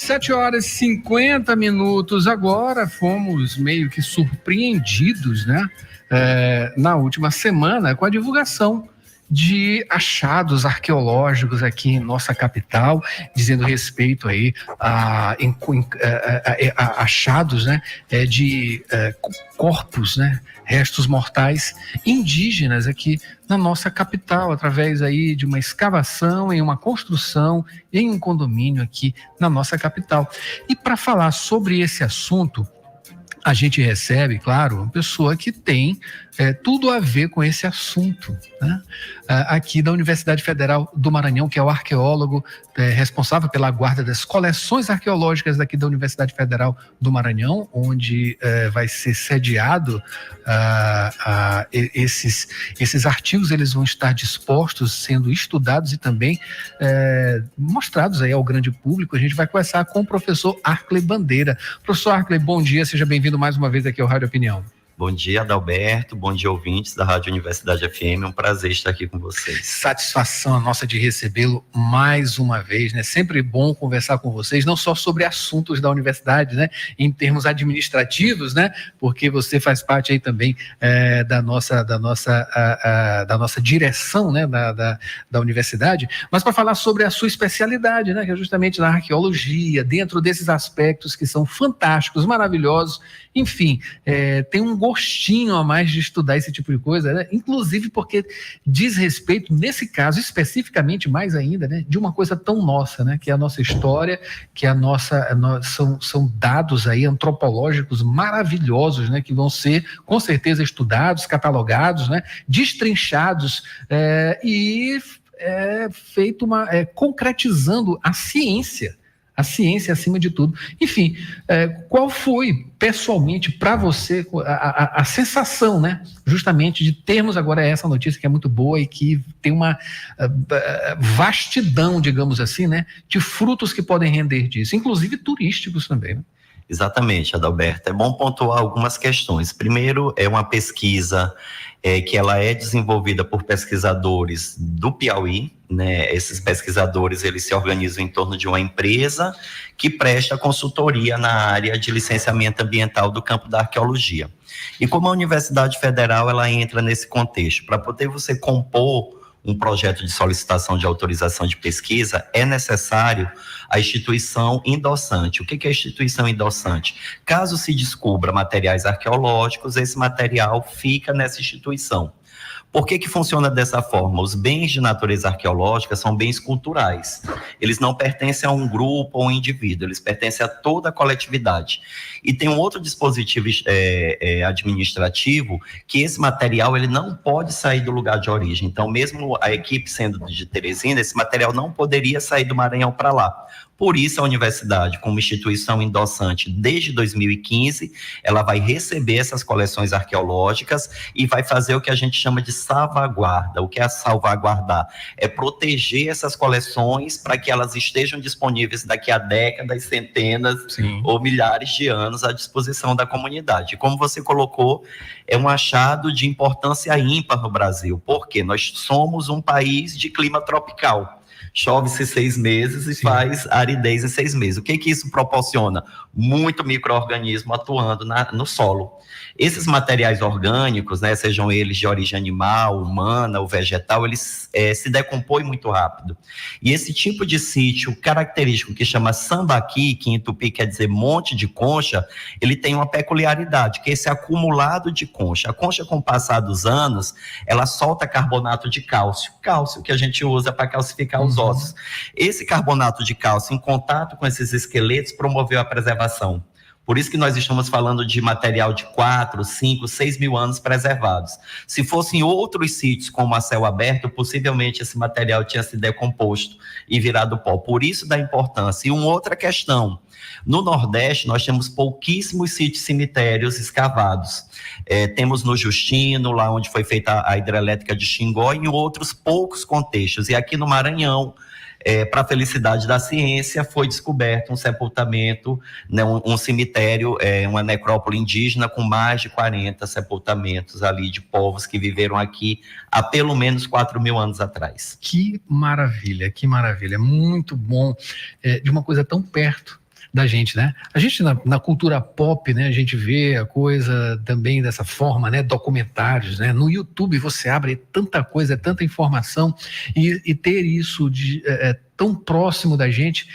7h50 agora, fomos meio que surpreendidos, né? Na última semana com a divulgação de achados arqueológicos aqui em nossa capital, dizendo respeito aí a achados, né, de corpos, né, restos mortais indígenas aqui na nossa capital, através aí de uma escavação, em uma construção, em um condomínio aqui na nossa capital. E para falar sobre esse assunto, a gente recebe, claro, uma pessoa que tem tudo a ver com esse assunto, né? Aqui da Universidade Federal do Maranhão, que é o arqueólogo responsável pela guarda das coleções arqueológicas daqui da Universidade Federal do Maranhão, onde vai ser sediado esses artigos. Eles vão estar dispostos, sendo estudados e também mostrados aí ao grande público. A gente vai conversar com o professor Arkley Bandeira. Professor Arkley, bom dia, seja bem-vindo mais uma vez aqui ao Rádio Opinião. Bom dia, Adalberto. Bom dia, ouvintes da Rádio Universidade FM. É um prazer estar aqui com vocês. Satisfação a nossa de recebê-lo mais uma vez, né? Sempre bom conversar com vocês, não só sobre assuntos da universidade, né? Em termos administrativos, né? Porque você faz parte aí também da nossa direção, né? Da universidade, mas para falar sobre a sua especialidade, né? Que é justamente na arqueologia, dentro desses aspectos que são fantásticos, maravilhosos. Enfim, tem um gostinho a mais de estudar esse tipo de coisa, né? Inclusive porque diz respeito, nesse caso especificamente mais ainda, né, de uma coisa tão nossa, né, que é a nossa história, que é são dados aí antropológicos maravilhosos, né, que vão ser com certeza estudados, catalogados, né, destrinchados feito concretizando a ciência acima de tudo. Enfim, qual foi pessoalmente para você a sensação, né, justamente de termos agora essa notícia que é muito boa e que tem uma vastidão, digamos assim, né, de frutos que podem render disso, inclusive turísticos também, né? Exatamente, Adalberto. É bom pontuar algumas questões. Primeiro, é uma pesquisa que ela é desenvolvida por pesquisadores do Piauí, né? Esses pesquisadores, eles se organizam em torno de uma empresa que presta consultoria na área de licenciamento ambiental do campo da arqueologia. E como a Universidade Federal, ela entra nesse contexto, para poder você compor um projeto de solicitação de autorização de pesquisa, é necessário a instituição endossante. O que é a instituição endossante? Caso se descubra materiais arqueológicos, esse material fica nessa instituição. Por que funciona dessa forma? Os bens de natureza arqueológica são bens culturais. Eles não pertencem a um grupo ou um indivíduo, eles pertencem a toda a coletividade. E tem um outro dispositivo administrativo que esse material ele não pode sair do lugar de origem. Então, mesmo a equipe sendo de Teresina, esse material não poderia sair do Maranhão para lá. Por isso, a universidade, como instituição endossante desde 2015, ela vai receber essas coleções arqueológicas e vai fazer o que a gente chama de salvaguarda. O que é salvaguardar? É proteger essas coleções para que elas estejam disponíveis daqui a décadas, centenas ou milhares de anos à disposição da comunidade. Como você colocou, é um achado de importância ímpar no Brasil, porque nós somos um país de clima tropical. Chove-se 6 meses e faz aridez em 6 meses. O que isso proporciona? Muito micro-organismo atuando no solo. Esses materiais orgânicos, né, sejam eles de origem animal, humana ou vegetal, eles se decompõem muito rápido. E esse tipo de sítio característico que chama sambaqui, que em tupi quer dizer monte de concha, ele tem uma peculiaridade, que é esse acumulado de concha. A concha, com o passar dos anos, ela solta carbonato de cálcio que a gente usa para calcificar os ossos. Esse carbonato de cálcio, em contato com esses esqueletos, promoveu a preservação. Por isso que nós estamos falando de material de 4, 5, 6 mil anos preservados. Se fossem outros sítios, como a céu aberto, possivelmente esse material tinha se decomposto e virado pó. Por isso da importância. E uma outra questão, no Nordeste nós temos pouquíssimos sítios cemitérios escavados. Temos no Justino, lá onde foi feita a hidrelétrica de Xingó, e em outros poucos contextos. E aqui no Maranhão, para a felicidade da ciência, foi descoberto um sepultamento, né, um cemitério, uma necrópole indígena com mais de 40 sepultamentos ali de povos que viveram aqui há pelo menos 4 mil anos atrás. Que maravilha, muito bom, de uma coisa tão perto, da gente, né? A gente na cultura pop, né? A gente vê a coisa também dessa forma, né? Documentários, né? No YouTube você abre tanta coisa, tanta informação e ter isso tão próximo da gente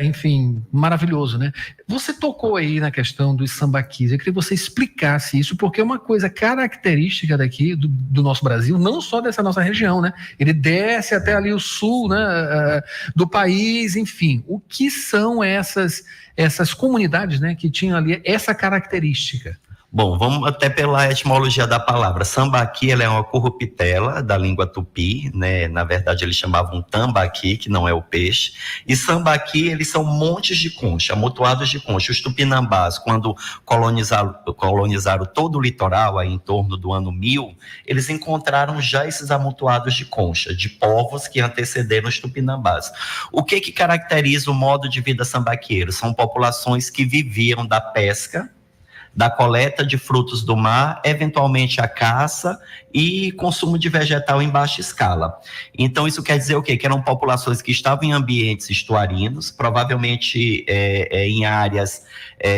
enfim, maravilhoso, né? Você tocou aí na questão dos sambaquis, eu queria que você explicasse isso, porque é uma coisa característica daqui do nosso Brasil, não só dessa nossa região, né? Ele desce até ali o sul, né, do país, enfim. O que são essas comunidades, né, que tinham ali essa característica? Bom, vamos até pela etimologia da palavra. Sambaqui, ela é uma corruptela da língua tupi, né? Na verdade, eles chamavam tambaqui, que não é o peixe. E sambaqui, eles são montes de concha, amontoados de concha. Os tupinambás, quando colonizaram todo o litoral, aí em torno do ano 1000, eles encontraram já esses amontoados de concha, de povos que antecederam os tupinambás. O que caracteriza o modo de vida sambaqueiro? São populações que viviam da pesca, da coleta de frutos do mar, eventualmente a caça e consumo de vegetal em baixa escala. Então, isso quer dizer o quê? Que eram populações que estavam em ambientes estuarinos, provavelmente em áreas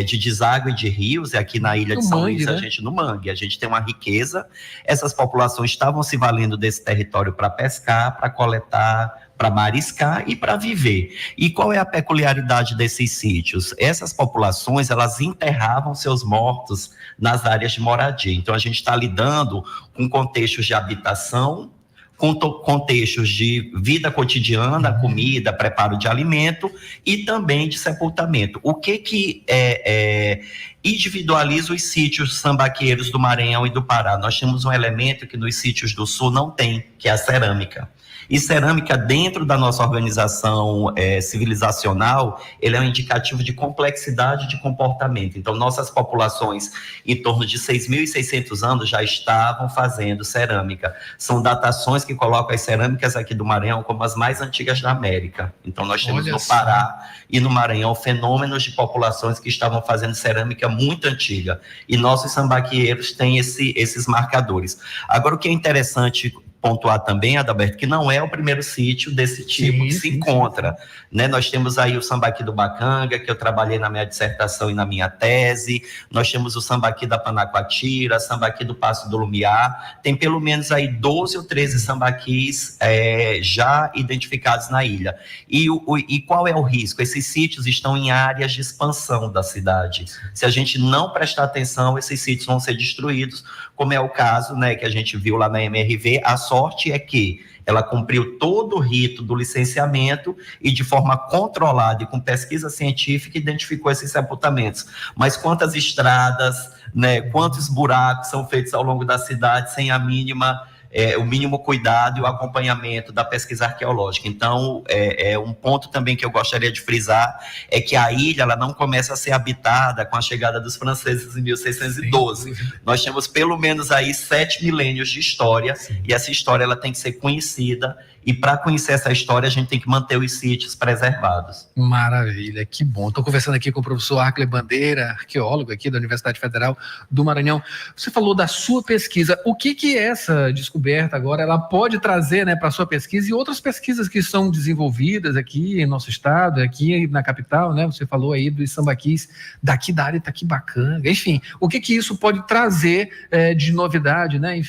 de deságue de rios, aqui na ilha de São Luís, né? No mangue, a gente tem uma riqueza. Essas populações estavam se valendo desse território para pescar, para coletar, para mariscar e para viver. E qual é a peculiaridade desses sítios? Essas populações, elas enterravam seus mortos nas áreas de moradia. Então, a gente está lidando com contextos de habitação, com contextos de vida cotidiana, comida, preparo de alimento e também de sepultamento. O que individualiza os sítios sambaqueiros do Maranhão e do Pará? Nós temos um elemento que nos sítios do Sul não tem, que é a cerâmica. E cerâmica, dentro da nossa organização civilizacional, ele é um indicativo de complexidade de comportamento. Então, nossas populações, em torno de 6.600 anos, já estavam fazendo cerâmica. São datações que colocam as cerâmicas aqui do Maranhão como as mais antigas da América. Então, nós temos no Pará e no Maranhão fenômenos de populações que estavam fazendo cerâmica muito antiga. E nossos sambaqueiros têm esses marcadores. Agora, o que é interessante pontuar também, Adalberto, que não é o primeiro sítio desse tipo que se encontra, né? Nós temos aí o Sambaqui do Bacanga, que eu trabalhei na minha dissertação e na minha tese. Nós temos o Sambaqui da Panacoatira, Sambaqui do Passo do Lumiar. Tem pelo menos aí 12 ou 13 sambaquis já identificados na ilha. E qual é o risco? Esses sítios estão em áreas de expansão da cidade. Se a gente não prestar atenção, esses sítios vão ser destruídos, como é o caso, né, que a gente viu lá na MRV. A sorte é que ela cumpriu todo o rito do licenciamento e de forma controlada e com pesquisa científica identificou esses sepultamentos. Mas quantas estradas, né, quantos buracos são feitos ao longo da cidade sem o mínimo cuidado e o acompanhamento da pesquisa arqueológica. Então, um ponto também que eu gostaria de frisar é que a ilha ela não começa a ser habitada com a chegada dos franceses em 1612. Sim. Nós temos pelo menos aí 7 milênios de história. Sim. E essa história ela tem que ser conhecida. E para conhecer essa história, a gente tem que manter os sítios preservados. Maravilha, que bom. Estou conversando aqui com o professor Arkley Bandeira, arqueólogo aqui da Universidade Federal do Maranhão. Você falou da sua pesquisa. O que essa descoberta agora ela pode trazer, né, para a sua pesquisa e outras pesquisas que são desenvolvidas aqui em nosso estado, aqui na capital, né? Você falou aí dos sambaquis daqui da área Itaquibacanga. Enfim, o que isso pode trazer de novidade, né?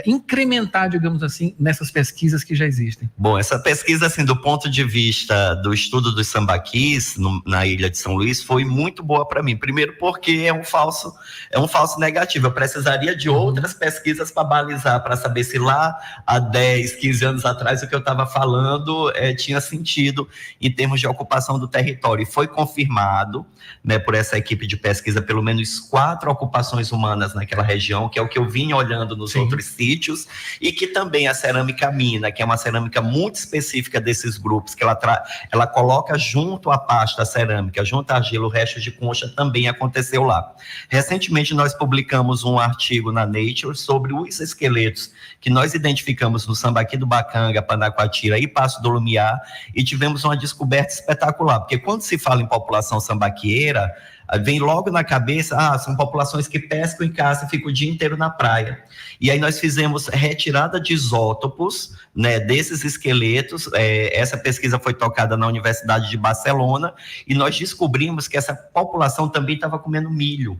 Incrementar, digamos assim, nessas pesquisas que já existem. Bom, essa pesquisa, assim, do ponto de vista do estudo dos sambaquis na ilha de São Luís, foi muito boa para mim. Primeiro porque é um falso negativo. Eu precisaria de outras pesquisas para balizar, para saber se lá há 10, 15 anos atrás o que eu estava falando tinha sentido em termos de ocupação do território. E foi confirmado, né, por essa equipe de pesquisa, pelo menos 4 ocupações humanas naquela região, que é o que eu vim olhando nos outros sítios, e que também a cerâmica mina, que é uma cerâmica muito específica desses grupos, que ela coloca junto à pasta cerâmica, junto à argila, o resto de concha, também aconteceu lá. Recentemente nós publicamos um artigo na Nature sobre os esqueletos esqueletos que nós identificamos no Sambaqui do Bacanga, Panacoatira e Passo do Lumiar, e tivemos uma descoberta espetacular, porque quando se fala em população sambaquieira, vem logo na cabeça, são populações que pescam e caçam e ficam o dia inteiro na praia. E aí nós fizemos retirada de isótopos, né, desses esqueletos. Essa pesquisa foi tocada na Universidade de Barcelona, e nós descobrimos que essa população também estava comendo milho.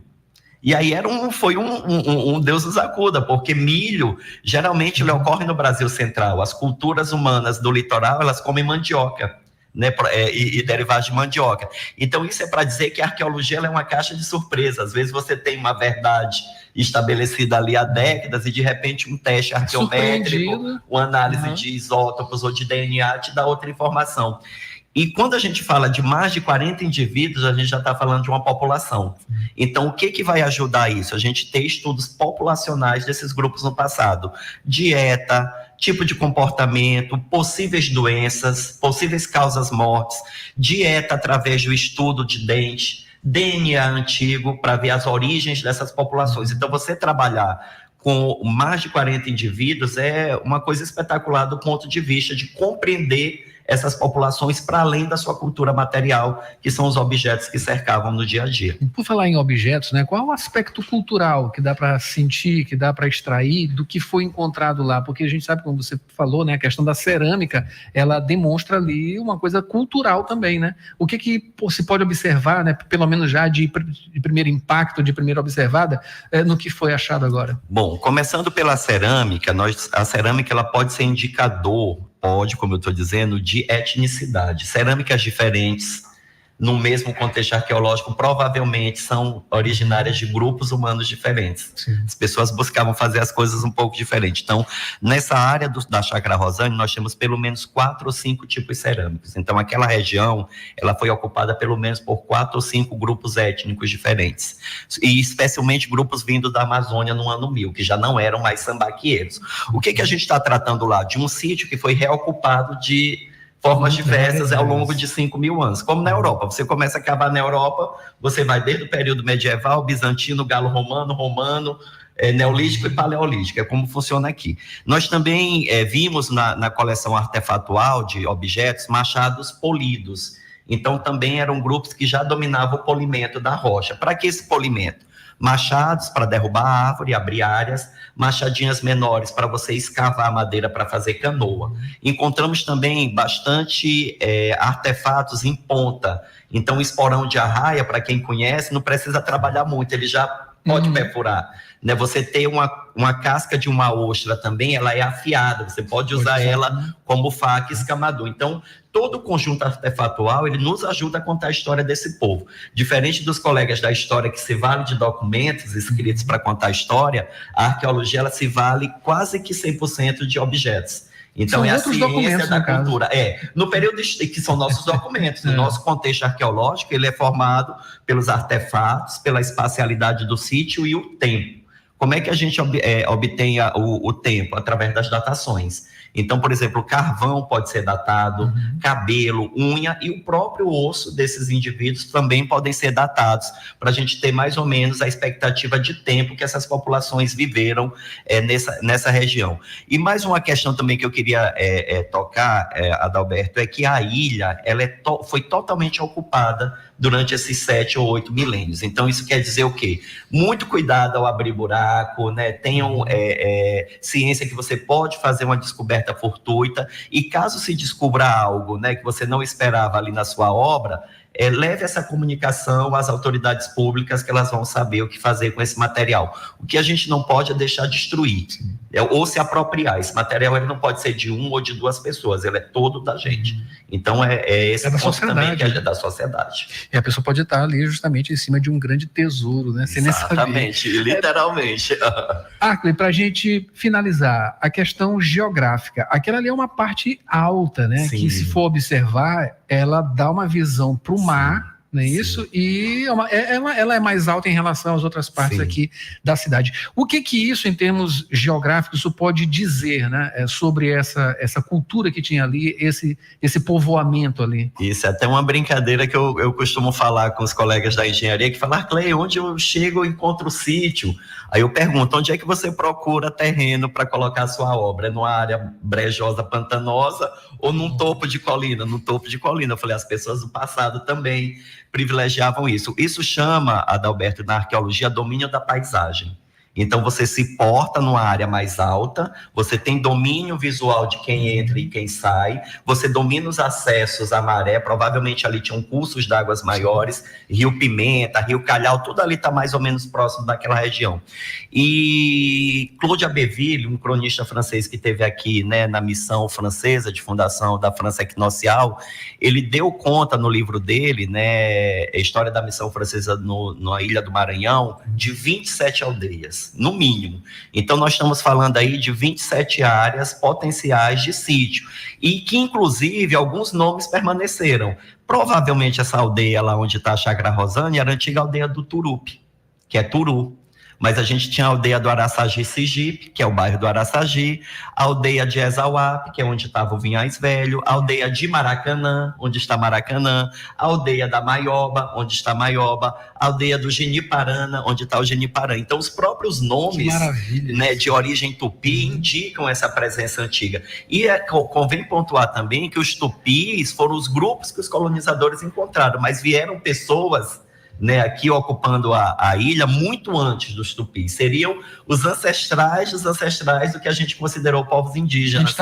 E aí foi um Deus nos acuda, porque milho, geralmente, ele ocorre no Brasil Central. As culturas humanas do litoral, elas comem mandioca, né, e derivados de mandioca. Então, isso é para dizer que a arqueologia ela é uma caixa de surpresa. Às vezes você tem uma verdade estabelecida ali há décadas e, de repente, um teste arqueométrico, uma análise de isótopos ou de DNA te dá outra informação. E quando a gente fala de mais de 40 indivíduos, a gente já está falando de uma população. Então, o que vai ajudar isso? A gente ter estudos populacionais desses grupos no passado. Dieta, tipo de comportamento, possíveis doenças, possíveis causas mortes, dieta através do estudo de dente, DNA antigo, para ver as origens dessas populações. Então, você trabalhar com mais de 40 indivíduos é uma coisa espetacular do ponto de vista de compreender essas populações para além da sua cultura material, que são os objetos que cercavam no dia a dia. Por falar em objetos, né, qual é o aspecto cultural que dá para sentir, que dá para extrair do que foi encontrado lá? Porque a gente sabe, como você falou, né, a questão da cerâmica, ela demonstra ali uma coisa cultural também, né? O que se pode observar, né, pelo menos já de primeiro impacto, de primeira observada, no que foi achado agora? Bom, começando pela cerâmica, a cerâmica ela pode ser indicador, como eu estou dizendo, de etnicidade. Cerâmicas diferentes, no mesmo contexto arqueológico, provavelmente são originárias de grupos humanos diferentes. Sim. As pessoas buscavam fazer as coisas um pouco diferentes. Então, nessa área da Chácara Rosane, nós temos pelo menos 4 ou 5 tipos cerâmicos. Então, aquela região, ela foi ocupada pelo menos por 4 ou 5 grupos étnicos diferentes. E especialmente grupos vindos da Amazônia no ano 1000, que já não eram mais sambaquieiros. O que a gente está tratando lá? De um sítio que foi reocupado de formas diversas ao longo de 5.000 anos, como na Europa. Você começa a cavar na Europa, você vai desde o período medieval, bizantino, galo-romano, neolítico e paleolítico, é como funciona aqui. Nós também vimos na coleção artefatual de objetos machados polidos, então também eram grupos que já dominavam o polimento da rocha. Para que esse polimento? Machados para derrubar a árvore, abrir áreas, machadinhas menores para você escavar madeira para fazer canoa. Encontramos também bastante artefatos em ponta. Então, o esporão de arraia, para quem conhece, não precisa trabalhar muito, ele já pode perfurar. Né? Você ter uma casca de uma ostra também, ela é afiada, você pode usar ela como faca e escamador. Então, todo o conjunto artefatual, ele nos ajuda a contar a história desse povo. Diferente dos colegas da história que se vale de documentos escritos para contar a história, a arqueologia ela se vale quase que 100% de objetos. Então, são a ciência da cultura. No período que são nossos documentos. O nosso contexto arqueológico, ele é formado pelos artefatos, pela espacialidade do sítio e o tempo. Como é que a gente obtém o tempo? Através das datações. Então, por exemplo, o carvão pode ser datado, cabelo, unha e o próprio osso desses indivíduos também podem ser datados, para a gente ter mais ou menos a expectativa de tempo que essas populações viveram nessa região. E mais uma questão também que eu queria tocar, Adalberto, é que a ilha foi totalmente ocupada durante esses 7 ou 8 milênios. Então, isso quer dizer o quê? Muito cuidado ao abrir buraco, né? Tenham ciência que você pode fazer uma descoberta fortuita, e caso se descubra algo, né, que você não esperava ali na sua obra, leve essa comunicação às autoridades públicas, que elas vão saber o que fazer com esse material. O que a gente não pode é deixar destruir, ou se apropriar. Esse material ele não pode ser de 1 ou de 2 pessoas, ele é todo da gente. Então, esse ponto também que é da sociedade. E a pessoa pode estar ali justamente em cima de um grande tesouro, né? Sem exatamente, literalmente. Arkley, para a gente finalizar, a questão geográfica. Aquela ali é uma parte alta, né? Sim. Que, se for observar, ela dá uma visão para o mar, não é isso? E ela é mais alta em relação às outras partes aqui da cidade. O que isso, em termos geográficos, isso pode dizer, né, sobre essa cultura que tinha ali, esse povoamento ali? Isso é até uma brincadeira que eu costumo falar com os colegas da engenharia, que falam, Clay, onde eu chego eu encontro o sítio. Aí eu pergunto, onde é que você procura terreno para colocar a sua obra? É numa área brejosa, pantanosa ou num topo de colina? No topo de colina. Eu falei, as pessoas do passado também privilegiavam isso. Isso chama, Adalberto, na arqueologia, domínio da paisagem. Então, você se porta numa área mais alta, você tem domínio visual de quem entra e quem sai, você domina os acessos à maré, provavelmente ali tinham cursos de águas maiores, Rio Pimenta, Rio Calhau, tudo ali está mais ou menos próximo daquela região. E Claude Abbeville, um cronista francês que esteve aqui, né, na missão francesa de fundação da França Equinocial, ele deu conta no livro dele, né, a história da missão francesa na Ilha do Maranhão, de 27 aldeias. No mínimo. Então, nós estamos falando aí de 27 áreas potenciais de sítio, e que, inclusive, alguns nomes permaneceram. Provavelmente, essa aldeia lá onde está a Chácara Rosane era a antiga aldeia do Turupi, que é Turu. Mas a gente tinha a aldeia do Araçagi Sergipe, que é o bairro do Araçagi, a aldeia de Exauape, que é onde estava o Vinhais Velho, a aldeia de Maracanã, onde está Maracanã, a aldeia da Maioba, onde está Maioba, a aldeia do Geniparana, onde está o Geniparã. Então, os próprios nomes, né, de origem tupi indicam essa presença antiga. E convém pontuar também que os tupis foram os grupos que os colonizadores encontraram, mas vieram pessoas, né, aqui ocupando a ilha muito antes dos tupis. Seriam os ancestrais dos ancestrais do que a gente considerou povos indígenas.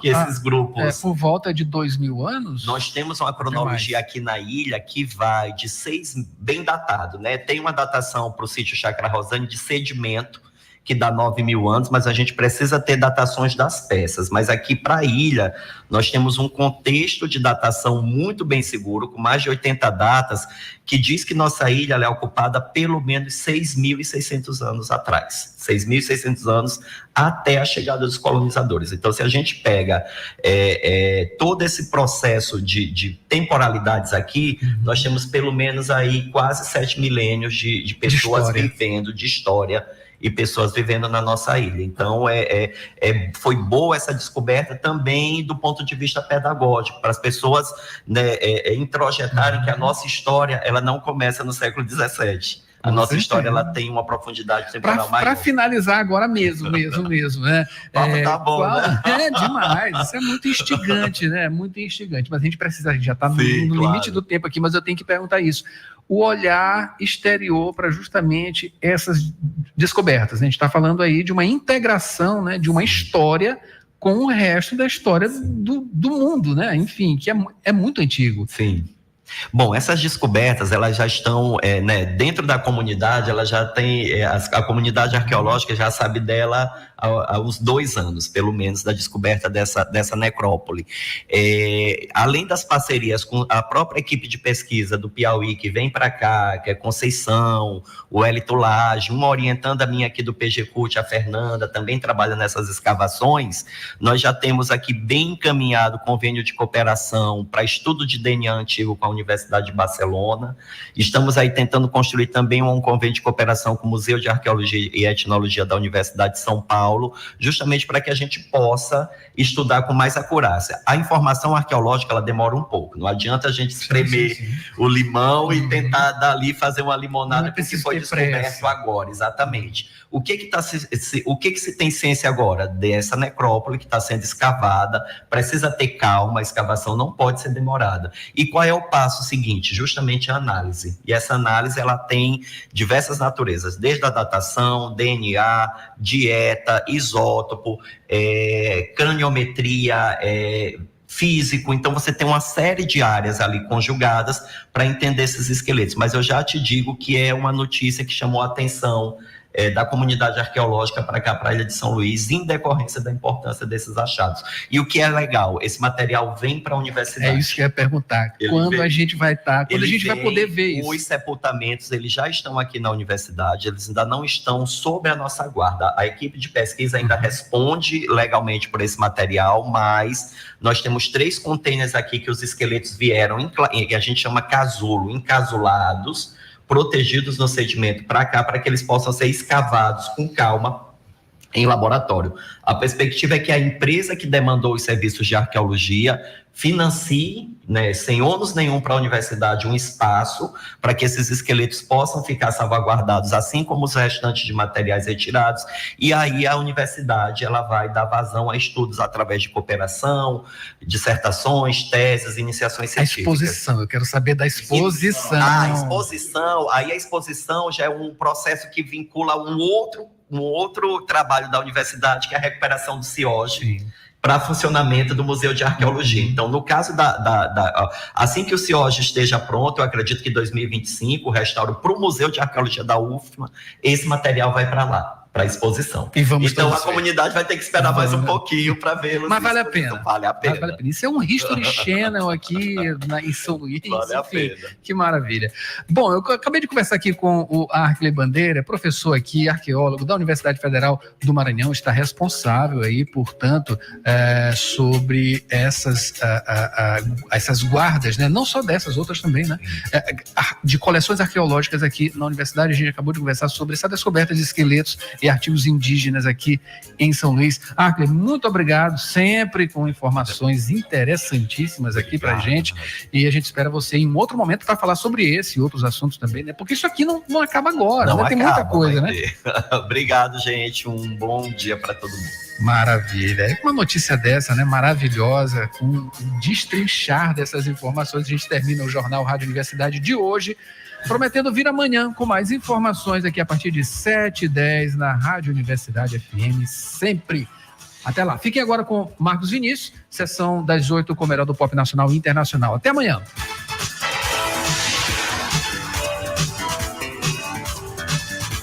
Esses grupos. Por volta de 2.000 anos? Nós temos uma cronologia aqui na ilha que vai de 6, bem datado, né? Tem uma datação para o sítio Chácara Rosane de sedimento, que dá 9.000 anos, mas a gente precisa ter datações das peças. Mas aqui para a ilha, nós temos um contexto de datação muito bem seguro, com mais de 80 datas, que diz que nossa ilha é ocupada pelo menos 6.600 anos atrás. 6.600 anos até a chegada dos colonizadores. Então, se a gente pega todo esse processo de temporalidades aqui, nós temos pelo menos aí quase 7 milênios de pessoas vivendo, de história, e pessoas vivendo na nossa ilha. Então, foi boa essa descoberta também do ponto de vista pedagógico, para as pessoas, né, introjetarem que a nossa história ela não começa no século XVII. A nossa história ela tem uma profundidade temporal maior. Para finalizar agora mesmo, né? Tá bom, né? É demais, isso é muito instigante, né? Muito instigante, mas a gente já está no limite do tempo aqui, mas eu tenho que perguntar isso. O olhar exterior para justamente essas descobertas. A gente está falando aí de uma integração, né, de uma história com o resto da história do mundo, né? Enfim, que é muito antigo. Sim. Bom, essas descobertas, elas já estão, né, dentro da comunidade, ela já tem, a comunidade arqueológica já sabe dela há uns 2 anos, pelo menos, da descoberta dessa necrópole. Além das parcerias com a própria equipe de pesquisa do Piauí, que vem para cá, que é Conceição, o Hélito Lage, uma orientando a minha aqui do PGCUT, a Fernanda, também trabalha nessas escavações, nós já temos aqui bem encaminhado o convênio de cooperação para estudo de DNA antigo com a Universidade de Barcelona. Estamos aí tentando construir também um convênio de cooperação com o Museu de Arqueologia e Etnologia da Universidade de São Paulo, justamente para que a gente possa estudar com mais acurácia. A informação arqueológica, ela demora um pouco. Não adianta a gente espremer o limão e tentar dali fazer uma limonada que foi descoberto agora, exatamente. O que se tem ciência agora? Dessa necrópole que está sendo escavada, precisa ter calma, a escavação não pode ser demorada. E qual é o passo seguinte? Justamente a análise. E essa análise, ela tem diversas naturezas, desde a datação, DNA, dieta, isótopo, craniometria, físico. Então, você tem uma série de áreas ali conjugadas para entender esses esqueletos. Mas eu já te digo que é uma notícia que chamou a atenção da comunidade arqueológica para cá, para a Ilha de São Luís, em decorrência da importância desses achados. E o que é legal, esse material vem para a universidade. É isso que eu ia perguntar. Quando a gente vai estar, quando a gente vai poder ver isso? Os sepultamentos, eles já estão aqui na universidade, eles ainda não estão sob a nossa guarda. A equipe de pesquisa ainda responde legalmente por esse material, mas nós temos 3 containers aqui que os esqueletos vieram, que a gente chama casulo, encasulados, protegidos no sedimento para cá, para que eles possam ser escavados com calma em laboratório. A perspectiva é que a empresa que demandou os serviços de arqueologia financie, né, sem ônus nenhum para a universidade, um espaço para que esses esqueletos possam ficar salvaguardados, assim como os restantes de materiais retirados, e aí a universidade ela vai dar vazão a estudos através de cooperação, dissertações, teses, iniciações científicas. A exposição, eu quero saber da exposição. A exposição já é um processo que vincula um outro trabalho da universidade, que é a recuperação do CIOG, para funcionamento do Museu de Arqueologia. Então, no caso assim que o CIOG esteja pronto, eu acredito que em 2025, o restauro para o Museu de Arqueologia da UFMA, esse material vai para lá, para a exposição. Então, a comunidade vai ter que esperar mais um pouquinho para vê-lo. Mas vale a pena. Vale a pena. Vale a pena. Isso é um History Channel aqui em São Luís. Vale a pena. Que maravilha. Bom, eu acabei de conversar aqui com o Arkley Bandeira, professor aqui, arqueólogo da Universidade Federal do Maranhão, está responsável aí, portanto, sobre essas guardas, né? Não só dessas, outras também, né? De coleções arqueológicas aqui na universidade. A gente acabou de conversar sobre essa descoberta de esqueletos e artigos indígenas aqui em São Luís. Arkley, muito obrigado, sempre com informações interessantíssimas aqui pra gente, e a gente espera você em um outro momento para falar sobre esse e outros assuntos também, né? Porque isso aqui não acaba agora, né? Tem muita coisa, né? Obrigado, gente, um bom dia para todo mundo. Maravilha. Uma notícia dessa, né, maravilhosa, com um destrinchar dessas informações, a gente termina o Jornal Rádio Universidade de hoje, prometendo vir amanhã com mais informações aqui a partir de 7h10 na Rádio Universidade FM, sempre. Até lá. Fiquem agora com Marcos Vinícius, sessão das 8 com o melhor do pop nacional e internacional. Até amanhã.